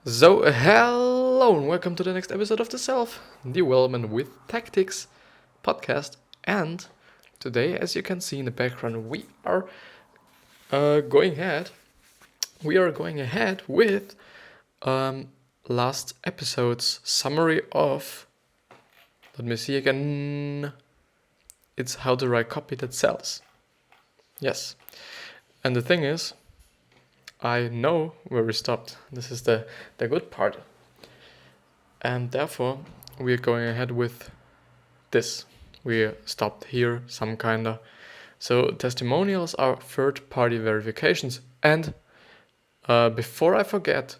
So, hello and welcome to the next episode of the Self-Development with Tactics podcast. And today, as you can see in the background, we are going ahead. We are going ahead with last episode's summary of. Let me see again. It's how to write copy that sells. Yes, and the thing is, I know where we stopped. This is the good part. And therefore, we're going ahead with this. We stopped here, some kinda. So testimonials are third-party verifications. And before I forget,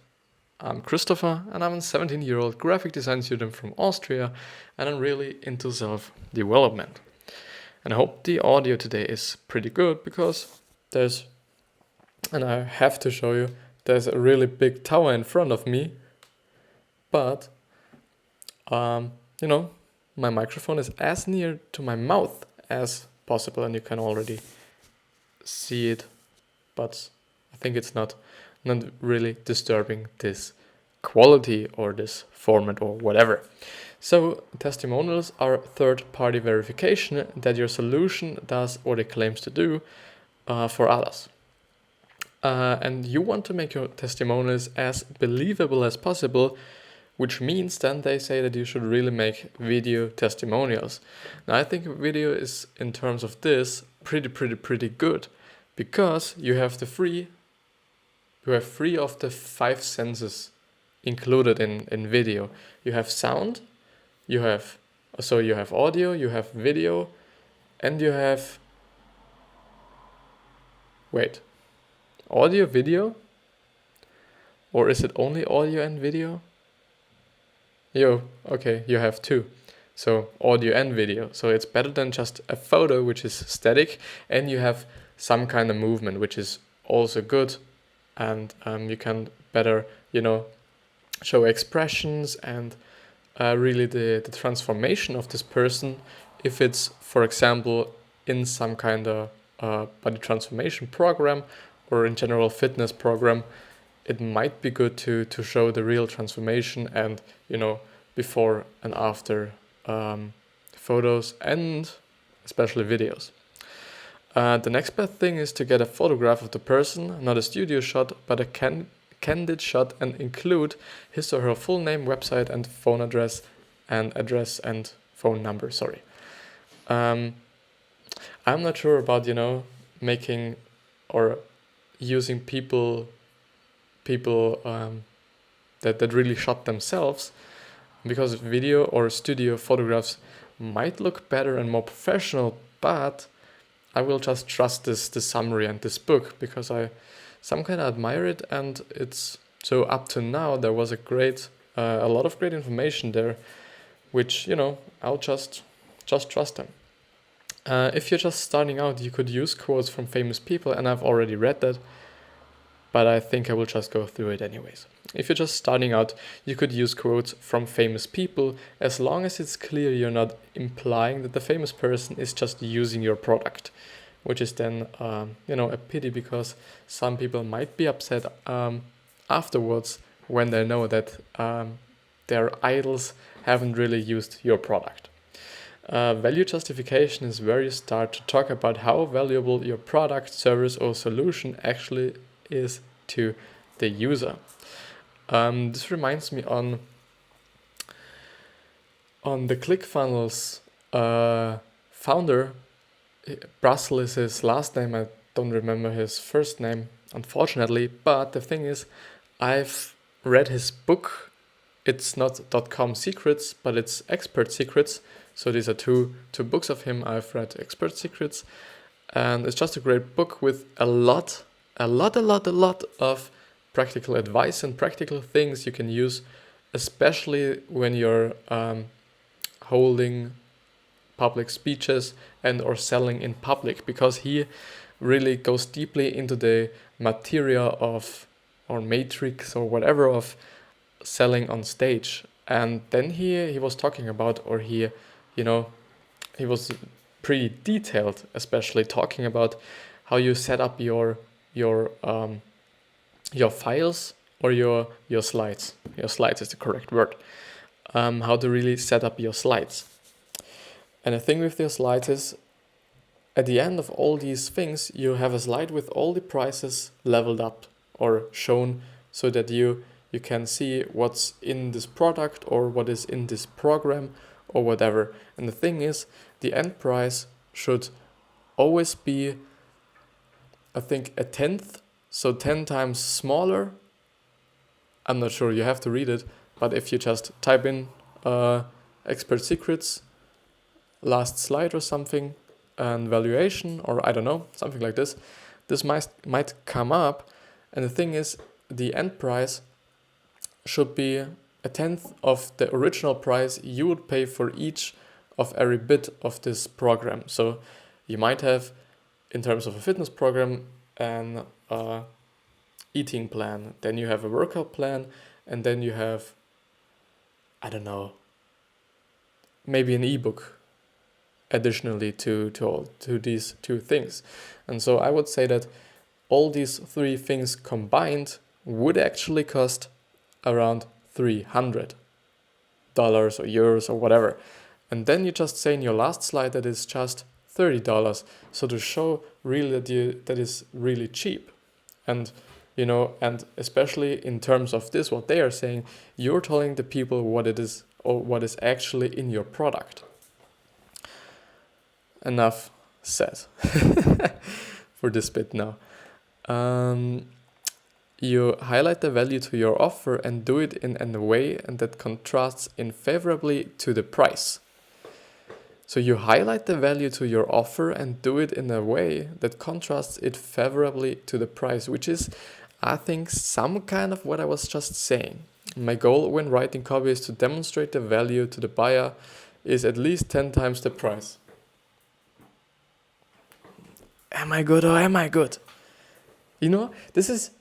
I'm Christopher, and I'm a 17-year-old graphic design student from Austria, and I'm really into self-development. And I hope the audio today is pretty good because and I have to show you, there's a really big tower in front of me, but my microphone is as near to my mouth as possible, and you can already see it, but I think it's not really disturbing this quality or this format or whatever. So testimonials are third-party verification that your solution does what it claims to do for others. And you want to make your testimonials as believable as possible, which means then they say that you should really make video testimonials. Now I think video is, in terms of this, pretty good, because you have three of the five senses included in video. You have sound, you have audio, you have video, and you have audio, video? Or is it only audio and video? Okay, you have two. So audio and video. So it's better than just a photo, which is static, and you have some kind of movement, which is also good. And you can better, show expressions and really the transformation of this person. If it's, for example, in some kind of body transformation program or in general fitness program, it might be good to show the real transformation and, before and after photos and especially videos. The next best thing is to get a photograph of the person, not a studio shot, but a candid shot, and include his or her full name, website, and phone address and phone number. I'm not sure about, making or using people that really shot themselves, because video or studio photographs might look better and more professional, but I will just trust this summary and this book because I some kind of admire it, and it's so up to now there was a lot of great information there, which I'll just trust them. If you're just starting out, you could use quotes from famous people, and I've already read that, but I think I will just go through it anyways. If you're just starting out, you could use quotes from famous people, as long as it's clear you're not implying that the famous person is just using your product, which is then, a pity, because some people might be upset afterwards when they know that their idols haven't really used your product. Value justification is where you start to talk about how valuable your product, service, or solution actually is to the user. This reminds me on the ClickFunnels founder. Brussels is his last name. I don't remember his first name, unfortunately. But the thing is, I've read his book. It's not .com secrets, but it's Expert Secrets. So these are two books of him. I've read Expert Secrets, and it's just a great book with a lot of practical advice and practical things you can use, especially when you're holding public speeches and or selling in public, because he really goes deeply into the materia of, or matrix or whatever, of selling on stage. And then he was talking about, or he was pretty detailed, especially talking about how you set up your files or your slides. Your slides is the correct word. How to really set up your slides. And the thing with your slides is, at the end of all these things, you have a slide with all the prices leveled up or shown, so that you can see what's in this product or what is in this program or whatever. And the thing is, the end price should always be, I think, a tenth, so 10 times smaller. I'm not sure, you have to read it, but if you just type in expert secrets, last slide or something, and valuation, or I don't know, something like this, this might come up. And the thing is, the end price should be a tenth of the original price you would pay for each of every bit of this program. So you might have, in terms of a fitness program, an eating plan, then you have a workout plan, and then you have, I don't know, maybe an ebook additionally to these two things. And so I would say that all these three things combined would actually cost around $300 or euros or whatever. And then you just say in your last slide that it's just $30. So to show really that is really cheap. And and especially in terms of this, what they are saying, you're telling the people what it is or what is actually in your product. Enough said for this bit now. You highlight the value to your offer and do it in a way and that contrasts favorably to the price. So you highlight the value to your offer and do it in a way that contrasts it favorably to the price, which is, I think, some kind of what I was just saying. My goal when writing copy is to demonstrate the value to the buyer is at least 10 times the price. Am I good or am I good? This is,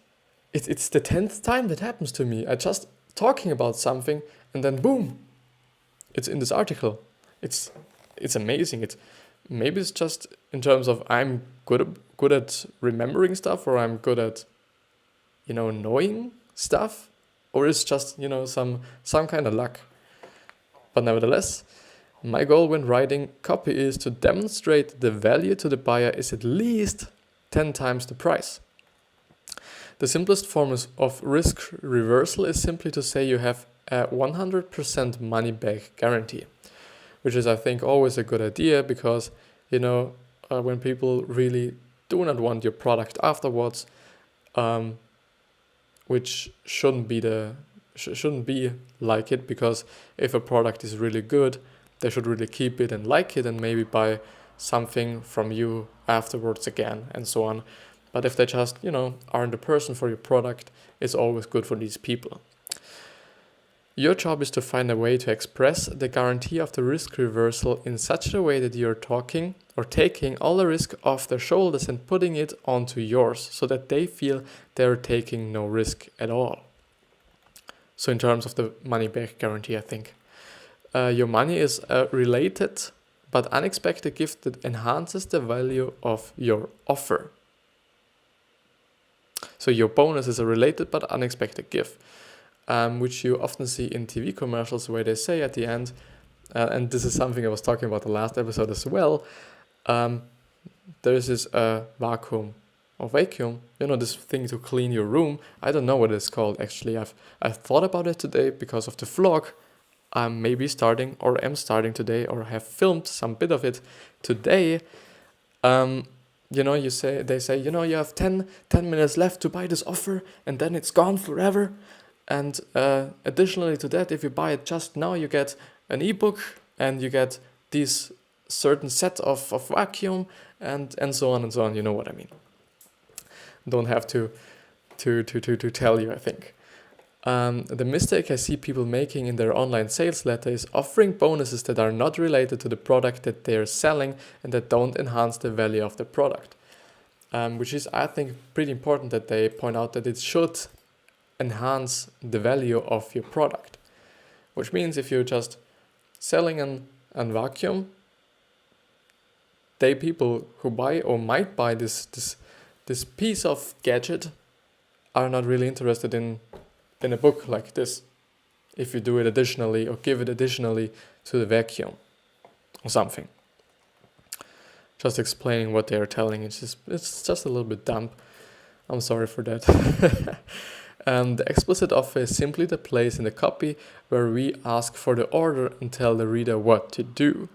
it's the 10th time that happens to me. I just talking about something and then boom, it's in this article. It's amazing. Maybe it's just in terms of I'm good at remembering stuff, or I'm good at, knowing stuff, or it's just, some kind of luck. But nevertheless, my goal when writing copy is to demonstrate the value to the buyer is at least 10 times the price. The simplest form of risk reversal is simply to say you have a 100% money back guarantee, which is, I think, always a good idea because, when people really do not want your product afterwards, which shouldn't be like it, because if a product is really good, they should really keep it and like it and maybe buy something from you afterwards again and so on. But if they just, aren't the person for your product, it's always good for these people. Your job is to find a way to express the guarantee of the risk reversal in such a way that you're taking all the risk off their shoulders and putting it onto yours so that they feel they're taking no risk at all. So in terms of the money back guarantee, I think your money is a related but unexpected gift that enhances the value of your offer. So your bonus is a related but unexpected gift. Which you often see in TV commercials where they say at the end, and this is something I was talking about the last episode as well, there is this vacuum, this thing to clean your room. I don't know what it's called actually. I've thought about it today because of the vlog. I'm maybe starting or am starting today or have filmed some bit of it today. They say, you have 10 minutes left to buy this offer and then it's gone forever. And additionally to that, if you buy it just now, you get an ebook and you get these certain set of vacuum and so on and so on. You know what I mean. Don't have to tell you, I think. The mistake I see people making in their online sales letter is offering bonuses that are not related to the product that they are selling and that don't enhance the value of the product. Which is, I think, pretty important that they point out that it should enhance the value of your product. Which means if you're just selling an vacuum, they people who buy or might buy this piece of gadget are not really interested in in a book like this if you do it additionally or give it additionally to the vacuum or something. Just explaining what they are telling, it's just a little bit dumb. I'm sorry for that. The explicit offer is simply the place in the copy where we ask for the order and tell the reader what to do.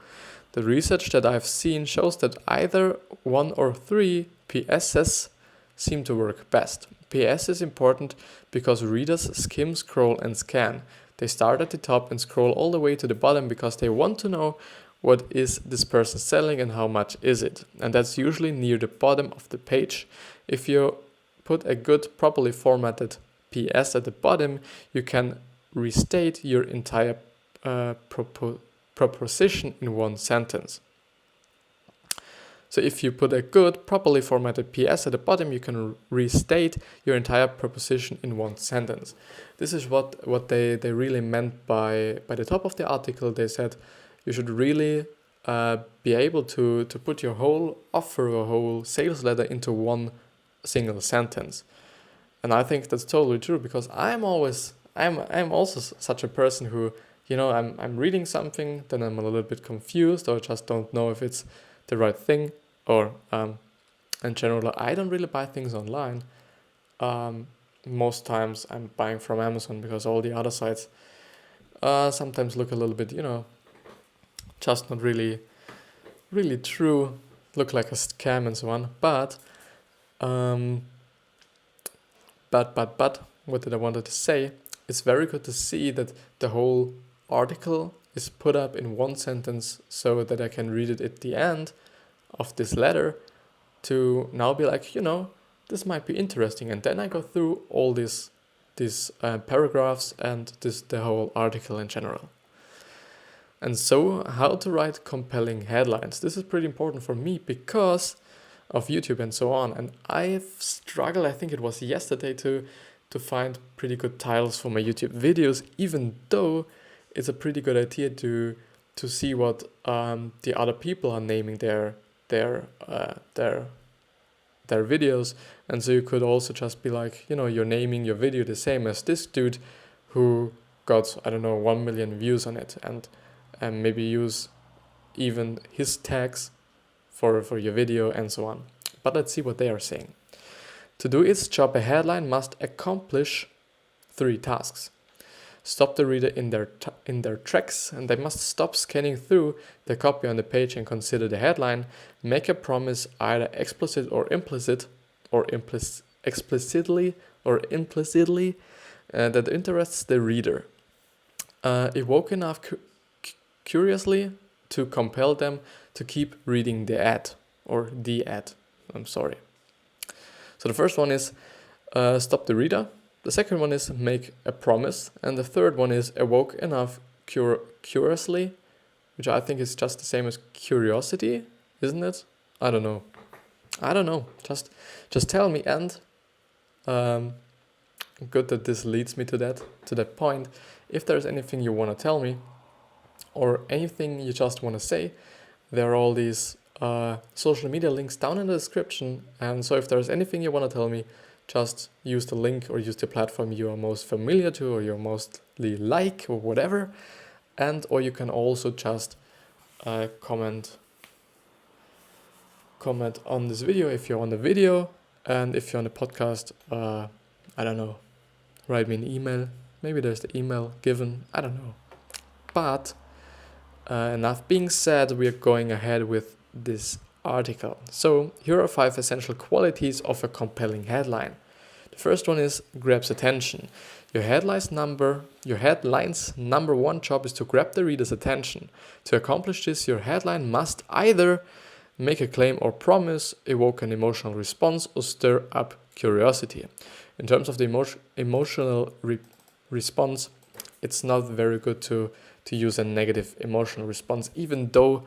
The research that I've seen shows that either 1 or 3 PSs seem to work best. PS is important because readers skim, scroll, and scan. They start at the top and scroll all the way to the bottom because they want to know what is this person selling and how much is it. And that's usually near the bottom of the page. If you put a good, properly formatted PS at the bottom, you can restate your entire proposition in one sentence. So if you put a good, properly formatted PS at the bottom, you can restate your entire proposition in one sentence. This is what they really meant by the top of the article. They said you should really be able to put your whole offer or whole sales letter into one single sentence. And I think that's totally true, because I'm also such a person who, I'm reading something, then I'm a little bit confused or just don't know if it's the right thing, or in general, I don't really buy things online. Most times I'm buying from Amazon because all the other sites sometimes look a little bit, just not really true, look like a scam and so on. But what did I wanted to say? It's very good to see that the whole article is put up in one sentence so that I can read it at the end of this letter to now be like, this might be interesting. And then I go through all these paragraphs and the whole article in general. And so how to write compelling headlines. This is pretty important for me because of YouTube and so on. And I've struggled, I think it was yesterday, to find pretty good titles for my YouTube videos, even though it's a pretty good idea to see what the other people are naming their videos. And so you could also just be like, you're naming your video the same as this dude who got, 1 million views on it, and maybe use even his tags for your video and so on. But let's see what they are saying. To do its job, a headline must accomplish 3 tasks. Stop the reader in their tracks, and they must stop scanning through the copy on the page and consider the headline. Make a promise, either explicit or implicit, or explicitly or implicitly, that interests the reader. Evoke enough curiously to compel them to keep reading the ad, or the ad. I'm sorry. So the first one is stop the reader. The second one is make a promise. And the third one is evoke enough curiously, which I think is just the same as curiosity, isn't it? I don't know. Just tell me. And good that this leads me to that point. If there's anything you want to tell me, or anything you just want to say, there are all these social media links down in the description. And so if there's anything you want to tell me, just use the link or use the platform you are most familiar to or you're mostly like or whatever. Or you can also just comment on this video if you're on the video. And if you're on the podcast, write me an email. Maybe there's the email given, I don't know. But enough being said, we are going ahead with this article. So here are 5 essential qualities of a compelling headline. The first one is grabs attention. Your headline's number 1 job is to grab the reader's attention. To accomplish this, your headline must either make a claim or promise, evoke an emotional response, or stir up curiosity. In terms of the emotional response, it's not very good to use a negative emotional response, even though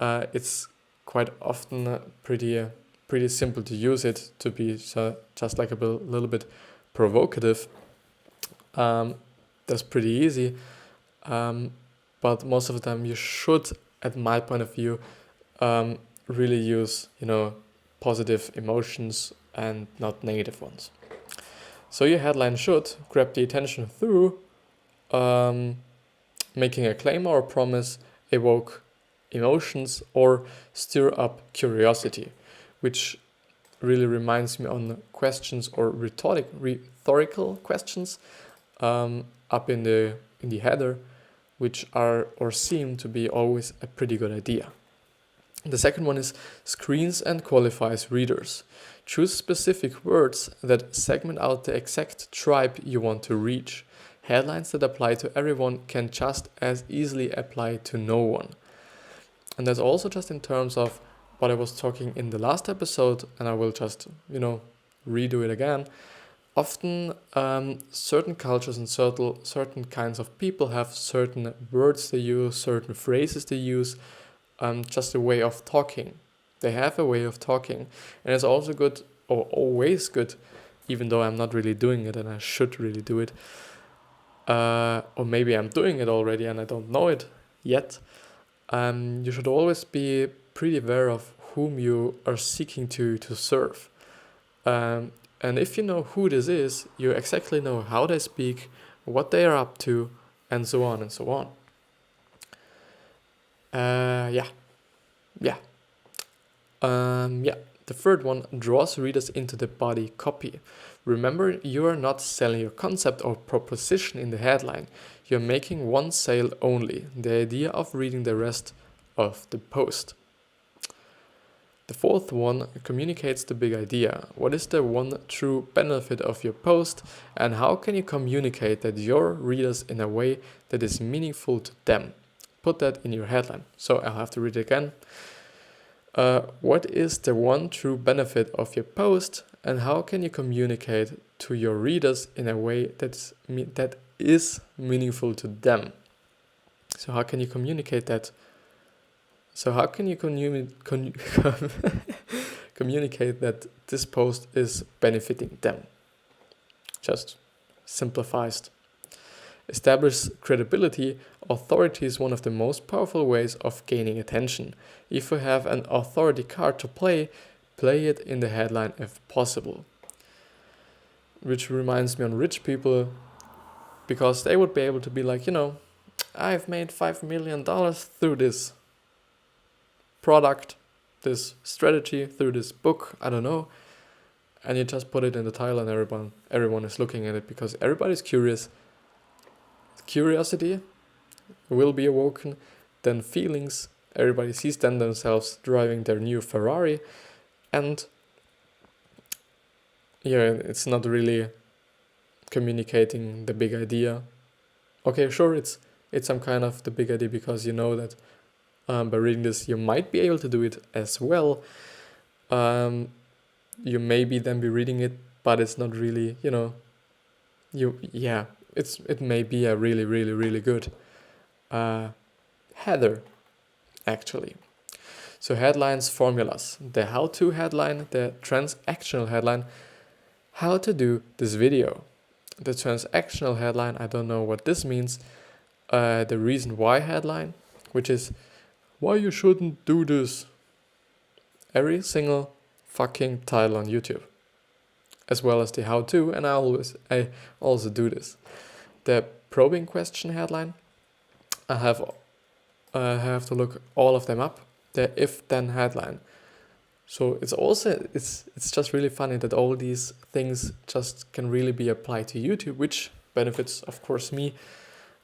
it's quite often pretty simple to use it to be just like a little bit provocative. That's pretty easy, but most of the time you should, at my point of view, really use positive emotions and not negative ones. So your headline should grab the attention through making a claim or a promise, evoke emotions, or stir up curiosity, which really reminds me on questions or rhetorical questions up in the header, which are or seem to be always a pretty good idea. The second one is screens and qualifies readers. Choose specific words that segment out the exact tribe you want to reach. Headlines that apply to everyone can just as easily apply to no one. And that's also just in terms of what I was talking in the last episode, and I will just, redo it again. Often certain cultures and certain kinds of people have certain words they use, certain phrases they use, just a way of talking. They have a way of talking, and it's also good, or always good, even though I'm not really doing it and I should really do it. Or maybe I'm doing it already and I don't know it yet. You should always be pretty aware of whom you are seeking to serve. And if you know who this is, you exactly know how they speak, what they are up to, and so on and so on. The third one draws readers into the body copy. Remember, you are not selling your concept or proposition in the headline. You're making one sale only, the idea of reading the rest of the post. The fourth one communicates the big idea. What is the one true benefit of your post, and how can you communicate that your readers in a way that is meaningful to them? Put that in your headline. So I'll have to read it again. What is the one true benefit of your post, and how can you communicate to your readers in a way that is meaningful to them? So how can you communicate that? So how can you communicate that this post is benefiting them? Just simplified. Establish credibility. Authority is one of the most powerful ways of gaining attention. If you have an authority card to play it in the headline if possible. Which reminds me on rich people, because they would be able to be like, I've made $5 million through this product, this strategy, through this book, I don't know. And you just put it in the title and everyone is looking at it because everybody's curious. Curiosity will be awoken, then feelings. Everybody sees them themselves driving their new Ferrari, and it's not really communicating the big idea. Okay, sure, it's some kind of the big idea because you know that by reading this you might be able to do it as well. You maybe then be reading it, but it's not really, it may be a really, really, really good header, actually. So headlines, formulas, the how-to headline, the transactional headline, how to do this video. The transactional headline, I don't know what this means. The reason why headline, which is why you shouldn't do this. Every single fucking title on YouTube. As well as the how-to, and I also do this. The probing question headline, I have to look all of them up. The if-then headline. So it's just really funny that all these things just can really be applied to YouTube, which benefits, of course, me.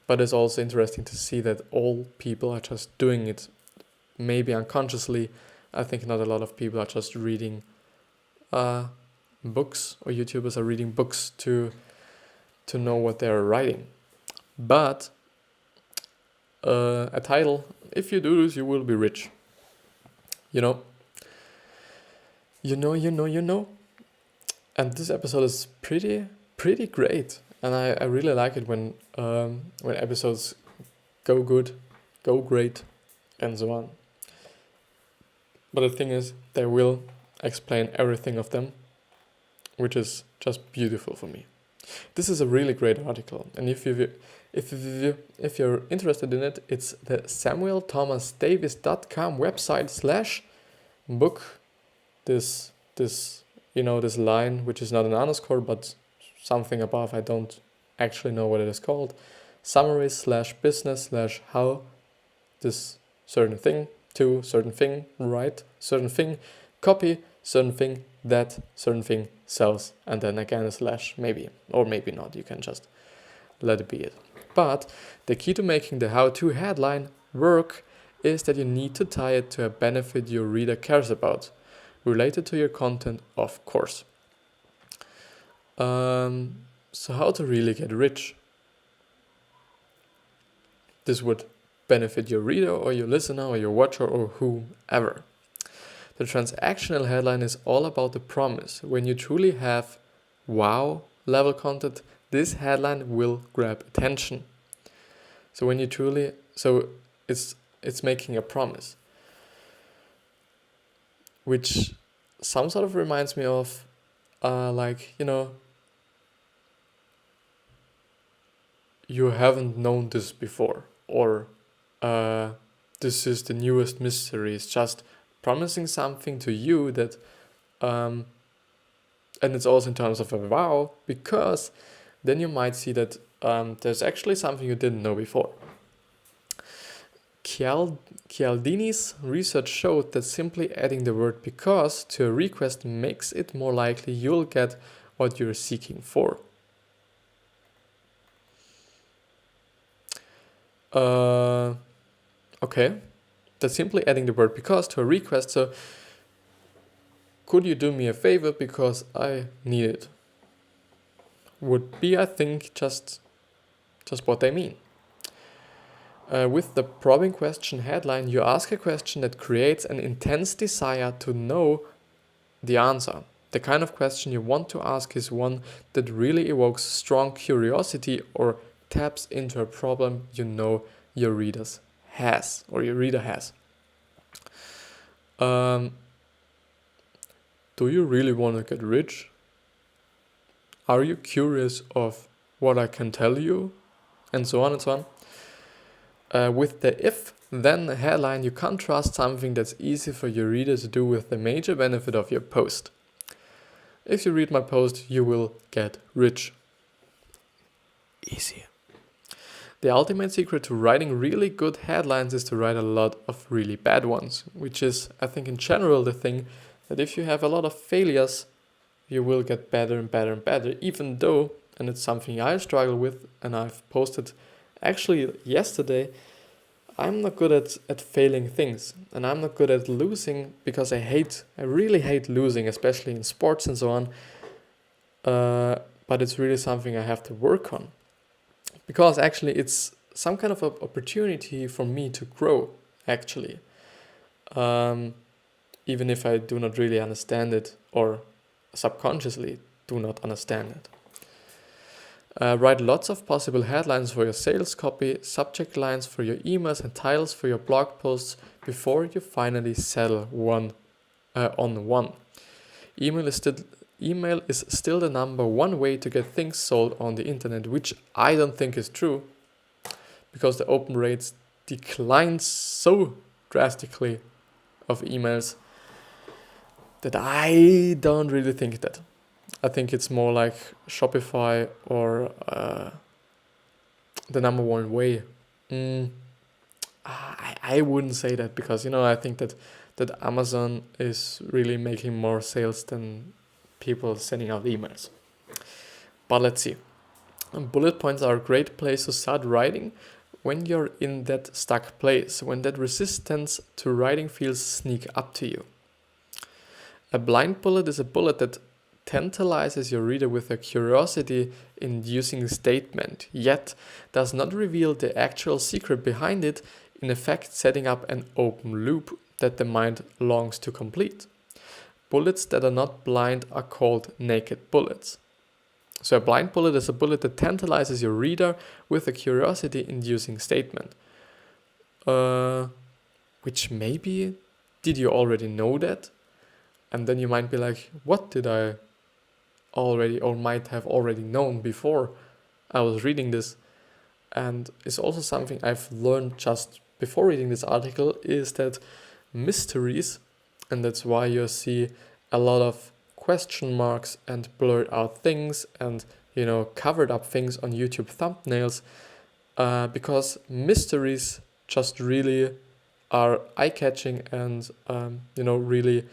But it's also interesting to see that all people are just doing it, maybe unconsciously. I think not a lot of people are just reading books, or YouTubers are reading books to know what they're writing. But a title, if you do this, you will be rich. You know. And this episode is pretty great, and I really like it when episodes go good, go great, and so on. But the thing is, they will explain everything of them, which is just beautiful for me. This is a really great article, and if you're interested in it, it's the samuelthomasdavis.com website /book. This line, which is not an underscore but something above, I don't actually know what it is called, summaries / business / how this certain thing to certain thing, right, certain thing, copy, certain thing, that certain thing sells, and then again a / maybe, or maybe not, you can just let it be it. But the key to making the how-to headline work is that you need to tie it to a benefit your reader cares about, related to your content, of course. So how to really get rich? This would benefit your reader or your listener or your watcher or whomever. The transactional headline is all about the promise. When you truly have wow level content, this headline will grab attention. So when you truly, it's making a promise, which some sort of reminds me of you haven't known this before, or this is the newest mystery. It's just promising something to you that, and it's also in terms of a wow, because then you might see that there's actually something you didn't know before. Cialdini's research showed that simply adding the word because to a request makes it more likely you'll get what you're seeking for. Okay, that's simply adding the word because to a request. So could you do me a favor because I need it? Would be, I think, just what they mean. With the probing question headline, you ask a question that creates an intense desire to know the answer. The kind of question you want to ask is one that really evokes strong curiosity or taps into a problem you know your reader has. Do you really want to get rich? Are you curious of what I can tell you? And so on and so on. With the if-then headline, you contrast something that's easy for your reader to do with the major benefit of your post. If you read my post, you will get rich. Easy. The ultimate secret to writing really good headlines is to write a lot of really bad ones, which is, I think, in general the thing that if you have a lot of failures, you will get better and better and better, even though, and it's something I struggle with, and I've posted actually yesterday, I'm not good at failing things, and I'm not good at losing because I really hate losing, especially in sports and so on. But it's really something I have to work on, because actually it's some kind of an opportunity for me to grow, actually. Even if I do not really understand it, or subconsciously do not understand it. Write lots of possible headlines for your sales copy, subject lines for your emails, and titles for your blog posts before you finally settle on one. Email is still the number one way to get things sold on the internet, which I don't think is true, because the open rates decline so drastically of emails that I don't really think that. I think it's more like Shopify or the number one way. I wouldn't say that, because I think that Amazon is really making more sales than people sending out emails. But let's see. Bullet points are a great place to start writing when you're in that stuck place, when that resistance to writing feels sneak up to you. A blind bullet is a bullet that tantalizes your reader with a curiosity-inducing statement, yet does not reveal the actual secret behind it, in effect setting up an open loop that the mind longs to complete. Bullets that are not blind are called naked bullets. So a blind bullet is a bullet that tantalizes your reader with a curiosity-inducing statement. Which maybe, did you already know that? And then you might be like, what did I already or might have already known before I was reading this? And it's also something I've learned just before reading this article, is that mysteries, and that's why you see a lot of question marks and blurred out things and covered up things on YouTube thumbnails, because mysteries just really are eye-catching and really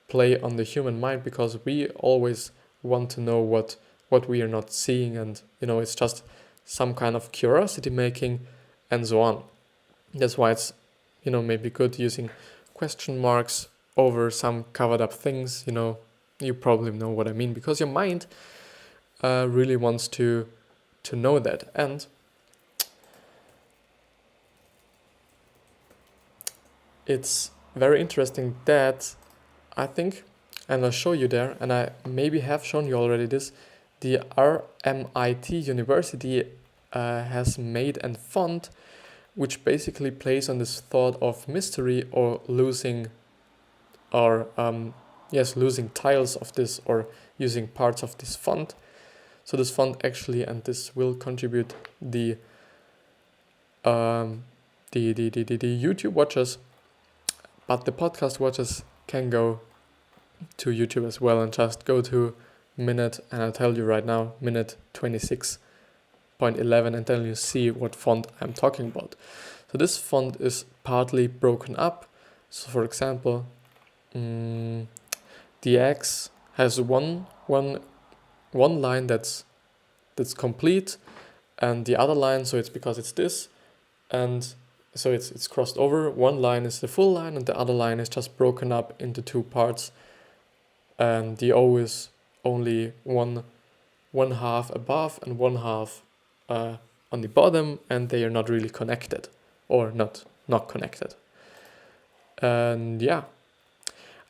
play on the human mind, because we always want to know what we are not seeing, and it's just some kind of curiosity making and so on. That's why it's maybe good using question marks over some covered up things. You probably know what I mean, because your mind really wants to know that. And it's very interesting that I think, and I'll show you there, and I maybe have shown you already this, the RMIT University has made a font which basically plays on this thought of mystery or losing tiles of this, or using parts of this font. So this font actually, and this will contribute the YouTube watchers, but the podcast watchers can go to YouTube as well and just go to minute, and I'll tell you right now, minute 26.11, and then you see what font I'm talking about. So this font is partly broken up. So for example, the X has one line that's complete, and the other line, so it's because it's this, and so it's crossed over. One line is the full line, and the other line is just broken up into two parts, and the O is only one half above and one half on the bottom, and they are not really connected, or not connected. And yeah,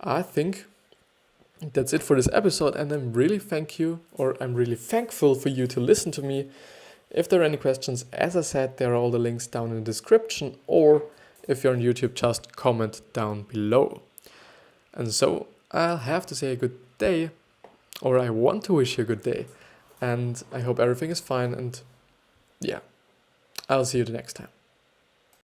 I think that's it for this episode, and I'm really thankful for you to listen to me. If there are any questions, as I said, there are all the links down in the description, or if you're on YouTube, just comment down below. And so I'll have to say a good day, or I want to wish you a good day, and I hope everything is fine, and yeah, I'll see you the next time.